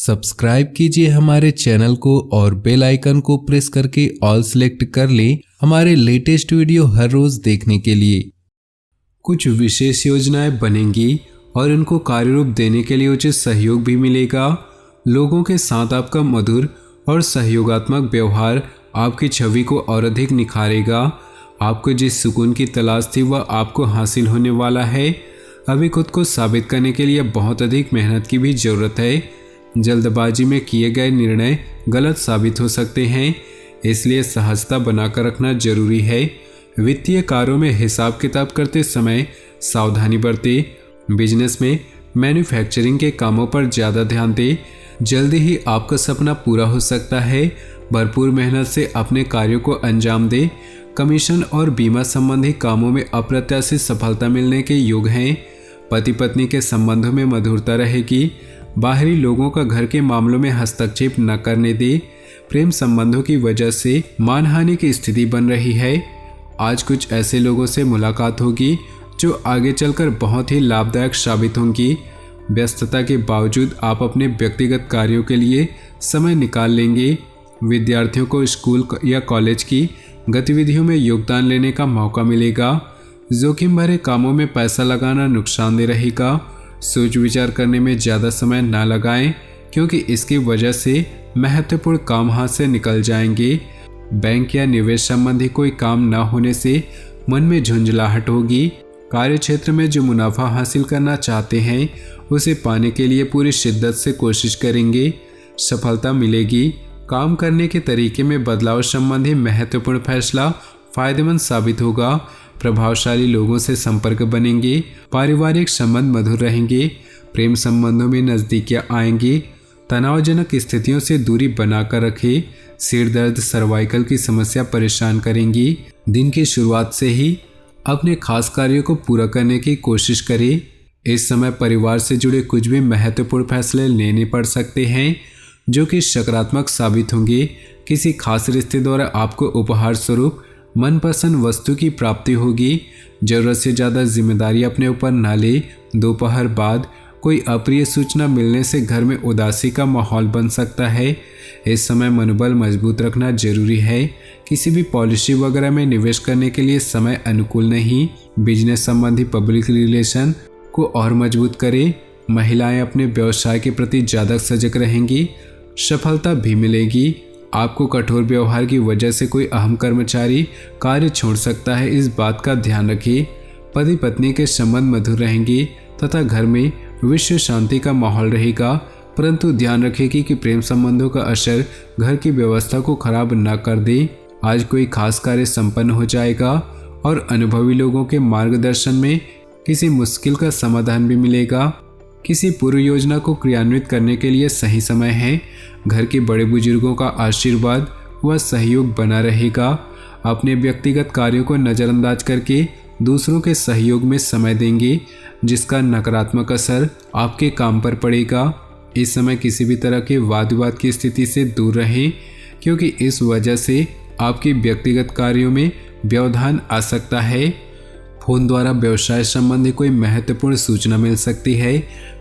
Subscribe कीजिए हमारे channel को और बेल आइकन को प्रेस करके ऑल सेलेक्ट कर लें हमारे लेटेस्ट वीडियो हर रोज देखने के लिए। कुछ विशेष योजनाएं बनेंगी और इनको कार्यरूप देने के लिए उचित सहयोग भी मिलेगा। लोगों के साथ आपका मधुर और सहयोगात्मक व्यवहार आपकी छवि को और अधिक निखारेगा। आपको जिस सुकून की तलाश थी वह आपको हासिल होने वाला है। अभी खुद को साबित करने के लिए बहुत अधिक मेहनत की भी जरूरत है। जल्दबाजी में किए गए निर्णय गलत साबित हो सकते हैं, इसलिए सहजता बनाकर रखना जरूरी है। वित्तीय कार्यों में हिसाब किताब करते समय सावधानी बरतें। बिजनेस में मैन्युफैक्चरिंग के कामों पर ज़्यादा ध्यान दें। जल्दी ही आपका सपना पूरा हो सकता है। भरपूर मेहनत से अपने कार्यों को अंजाम दें। कमीशन और बीमा संबंधी कामों में अप्रत्याशित सफलता मिलने के योग हैं। पति पत्नी के संबंधों में मधुरता रहेगी। बाहरी लोगों का घर के मामलों में हस्तक्षेप न करने दें। प्रेम संबंधों की वजह से मानहानि की स्थिति बन रही है। आज कुछ ऐसे लोगों से मुलाकात होगी जो आगे चलकर बहुत ही लाभदायक साबित होंगी। व्यस्तता के बावजूद आप अपने व्यक्तिगत कार्यों के लिए समय निकाल लेंगे। विद्यार्थियों को स्कूल या कॉलेज की गतिविधियों में योगदान लेने का मौका मिलेगा। जोखिम भरे कामों में पैसा लगाना नुकसानदेह रहेगा। सोच विचार करने में ज़्यादा समय न लगाएं, क्योंकि इसकी वजह से महत्वपूर्ण काम हाथ से निकल जाएंगे। बैंक या निवेश संबंधी कोई काम न होने से मन में झुंझलाहट होगी। कार्य क्षेत्र में जो मुनाफा हासिल करना चाहते हैं उसे पाने के लिए पूरी शिद्दत से कोशिश करेंगे। सफलता मिलेगी। काम करने के तरीके में बदलाव संबंधी महत्वपूर्ण फैसला फायदेमंद साबित होगा। प्रभावशाली लोगों से संपर्क बनेंगे। पारिवारिक संबंध मधुर रहेंगे। प्रेम संबंधों में नज़दीकियां आएंगी। तनावजनक स्थितियों से दूरी बनाकर रखें। सिर दर्द, सर्वाइकल की समस्या परेशान करेंगी। दिन की शुरुआत से ही अपने खास कार्यों को पूरा करने की कोशिश करें। इस समय परिवार से जुड़े कुछ भी महत्वपूर्ण फैसले लेने पड़ सकते हैं जो कि सकारात्मक साबित होंगे। किसी खास रिश्ते द्वारा आपको उपहार स्वरूप मनपसंद वस्तु की प्राप्ति होगी। जरूरत से ज़्यादा जिम्मेदारी अपने ऊपर न ले। दोपहर बाद कोई अप्रिय सूचना मिलने से घर में उदासी का माहौल बन सकता है। इस समय मनोबल मजबूत रखना जरूरी है। किसी भी पॉलिसी वगैरह में निवेश करने के लिए समय अनुकूल नहीं। बिजनेस संबंधी पब्लिक रिलेशन को और मजबूत करें। महिलाएं अपने व्यवसाय के प्रति ज़्यादा सजग रहेंगी। सफलता भी मिलेगी। आपको कठोर व्यवहार की वजह से कोई अहम कर्मचारी कार्य छोड़ सकता है, इस बात का ध्यान रखिए। पति पत्नी के संबंध मधुर रहेंगे तथा घर में विश्व शांति का माहौल रहेगा, परंतु ध्यान रखिए कि प्रेम संबंधों का असर घर की व्यवस्था को खराब न कर दे। आज कोई खास कार्य संपन्न हो जाएगा और अनुभवी लोगों के मार्गदर्शन में किसी मुश्किल का समाधान भी मिलेगा। किसी पूर्व योजना को क्रियान्वित करने के लिए सही समय है। घर के बड़े बुजुर्गों का आशीर्वाद व सहयोग बना रहेगा। अपने व्यक्तिगत कार्यों को नज़रअंदाज करके दूसरों के सहयोग में समय देंगे, जिसका नकारात्मक असर आपके काम पर पड़ेगा। इस समय किसी भी तरह के वाद विवाद की स्थिति से दूर रहें, क्योंकि इस वजह से आपके व्यक्तिगत कार्यों में व्यवधान आ सकता है। फोन द्वारा व्यवसाय संबंधी कोई महत्वपूर्ण सूचना मिल सकती है।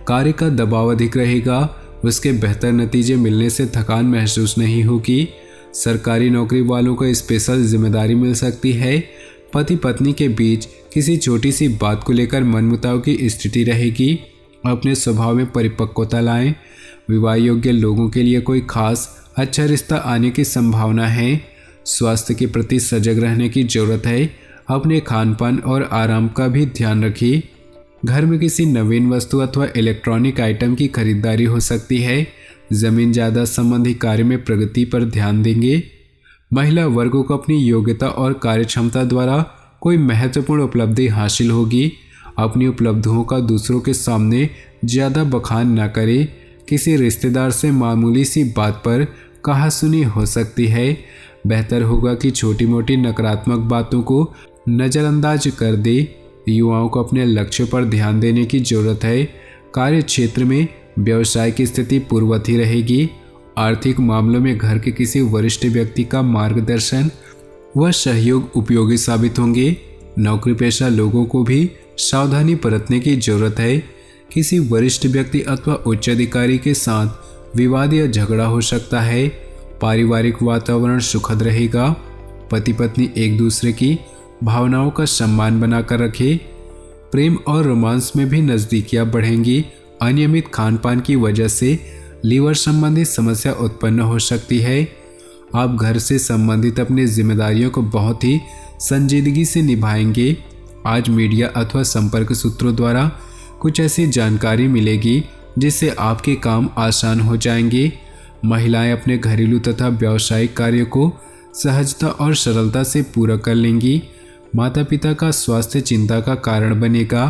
कार्य का दबाव अधिक रहेगा। उसके बेहतर नतीजे मिलने से थकान महसूस नहीं होगी। सरकारी नौकरी वालों को स्पेशल जिम्मेदारी मिल सकती है। पति पत्नी के बीच किसी छोटी सी बात को लेकर मनमुटाव की स्थिति रहेगी। अपने स्वभाव में परिपक्वता लाएं। विवाह योग्य लोगों के लिए कोई खास अच्छा रिश्ता आने की संभावना है। स्वास्थ्य के प्रति सजग रहने की जरूरत है। अपने खान पान और आराम का भी ध्यान रखिए। घर में किसी नवीन वस्तु अथवा इलेक्ट्रॉनिक आइटम की खरीदारी हो सकती है। जमीन जायदाद संबंधी कार्य में प्रगति पर ध्यान देंगे। महिला वर्गों को अपनी योग्यता और कार्यक्षमता द्वारा कोई महत्वपूर्ण उपलब्धि हासिल होगी। अपनी उपलब्धियों का दूसरों के सामने ज़्यादा बखान न करें। किसी रिश्तेदार से मामूली सी बात पर कहासुनी हो सकती है। बेहतर होगा कि छोटी मोटी नकारात्मक बातों को नज़रअंदाज कर दे। युवाओं को अपने लक्ष्य पर ध्यान देने की जरूरत है। कार्य क्षेत्र में व्यवसाय की स्थिति पूर्ववत ही रहेगी। आर्थिक मामलों में घर के किसी वरिष्ठ व्यक्ति का मार्गदर्शन व सहयोग उपयोगी साबित होंगे। नौकरी पेशा लोगों को भी सावधानी बरतने की जरूरत है। किसी वरिष्ठ व्यक्ति अथवा उच्च अधिकारी के साथ विवाद या झगड़ा हो सकता है। पारिवारिक वातावरण सुखद रहेगा। पति पत्नी एक दूसरे की भावनाओं का सम्मान बनाकर रखें। प्रेम और रोमांस में भी नज़दीकियां बढ़ेंगी। अनियमित खान पान की वजह से लीवर संबंधी समस्या उत्पन्न हो सकती है। आप घर से संबंधित अपनी जिम्मेदारियों को बहुत ही संजीदगी से निभाएंगे। आज मीडिया अथवा संपर्क सूत्रों द्वारा कुछ ऐसी जानकारी मिलेगी जिससे आपके काम आसान हो जाएंगे। महिलाएं अपने घरेलू तथा व्यावसायिक कार्यों को सहजता और सरलता से पूरा कर लेंगी। माता पिता का स्वास्थ्य चिंता का कारण बनेगा।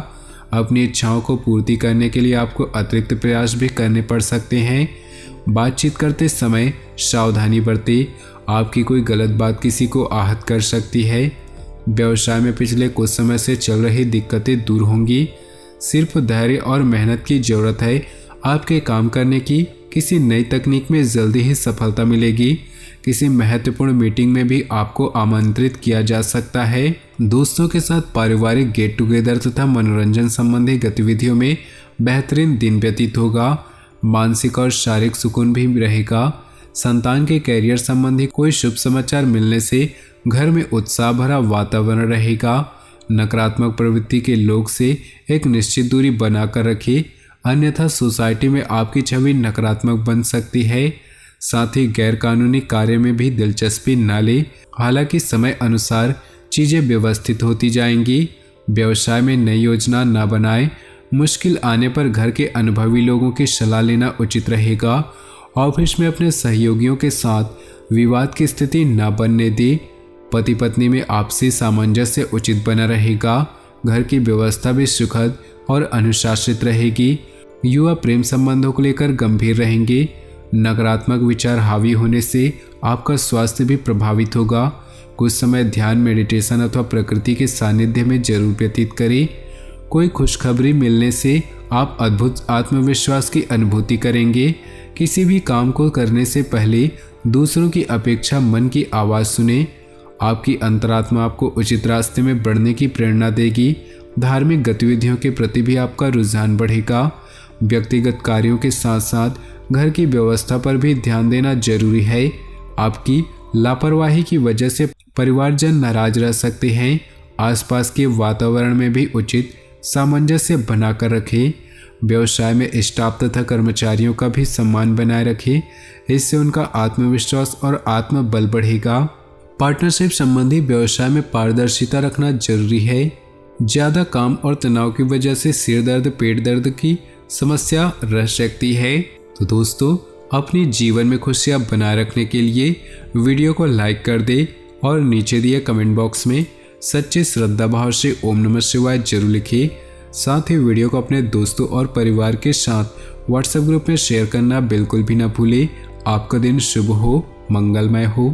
अपनी इच्छाओं को पूर्ति करने के लिए आपको अतिरिक्त प्रयास भी करने पड़ सकते हैं। बातचीत करते समय सावधानी बरतें। आपकी कोई गलत बात किसी को आहत कर सकती है। व्यवसाय में पिछले कुछ समय से चल रही दिक्कतें दूर होंगी। सिर्फ धैर्य और मेहनत की जरूरत है। आपके काम करने की किसी नई तकनीक में जल्दी ही सफलता मिलेगी। किसी महत्वपूर्ण मीटिंग में भी आपको आमंत्रित किया जा सकता है। दोस्तों के साथ पारिवारिक गेट टुगेदर तथा मनोरंजन संबंधी गतिविधियों में बेहतरीन दिन व्यतीत होगा। मानसिक और शारीरिक सुकून भी रहेगा। संतान के कैरियर संबंधी कोई शुभ समाचार मिलने से घर में उत्साह भरा वातावरण रहेगा। नकारात्मक प्रवृत्ति के लोग से एक निश्चित दूरी बनाकर रखें, अन्यथा सोसाइटी में आपकी छवि नकारात्मक बन सकती है। साथ ही गैर कानूनी कार्य में भी दिलचस्पी न लें। हालांकि समय अनुसार चीज़ें व्यवस्थित होती जाएंगी। व्यवसाय में नई योजना न बनाएं। मुश्किल आने पर घर के अनुभवी लोगों की सलाह लेना उचित रहेगा। ऑफिस में अपने सहयोगियों के साथ विवाद की स्थिति न बनने दें। पति पत्नी में आपसी सामंजस्य उचित बना रहेगा। घर की व्यवस्था भी सुखद और अनुशासित रहेगी। युवा प्रेम संबंधों को लेकर गंभीर रहेंगे। नकारात्मक विचार हावी होने से आपका स्वास्थ्य भी प्रभावित होगा। कुछ समय ध्यान, मेडिटेशन अथवा प्रकृति के सानिध्य में जरूर व्यतीत करें। कोई खुशखबरी मिलने से आप अद्भुत आत्मविश्वास की अनुभूति करेंगे। किसी भी काम को करने से पहले दूसरों की अपेक्षा मन की आवाज़ सुने। आपकी अंतरात्मा आपको उचित रास्ते में बढ़ने की प्रेरणा देगी। धार्मिक गतिविधियों के प्रति भी आपका रुझान बढ़ेगा। व्यक्तिगत कार्यों के साथ साथ घर की व्यवस्था पर भी ध्यान देना जरूरी है। आपकी लापरवाही की वजह से परिवारजन नाराज रह सकते हैं। आसपास के वातावरण में भी उचित सामंजस्य बनाकर रखें। व्यवसाय में स्टाफ तथा कर्मचारियों का भी सम्मान बनाए रखें। इससे उनका आत्मविश्वास और आत्मबल बढ़ेगा। पार्टनरशिप संबंधी व्यवसाय में पारदर्शिता रखना जरूरी है। ज़्यादा काम और तनाव की वजह से सिर दर्द, पेट दर्द की समस्या रह सकती है। तो दोस्तों, अपने जीवन में खुशियाँ बनाए रखने के लिए वीडियो को लाइक कर दे और नीचे दिए कमेंट बॉक्स में सच्चे श्रद्धा भाव से ओम नमः शिवाय जरूर लिखिए। साथ ही वीडियो को अपने दोस्तों और परिवार के साथ व्हाट्सएप ग्रुप में शेयर करना बिल्कुल भी ना भूलें। आपका दिन शुभ हो, मंगलमय हो।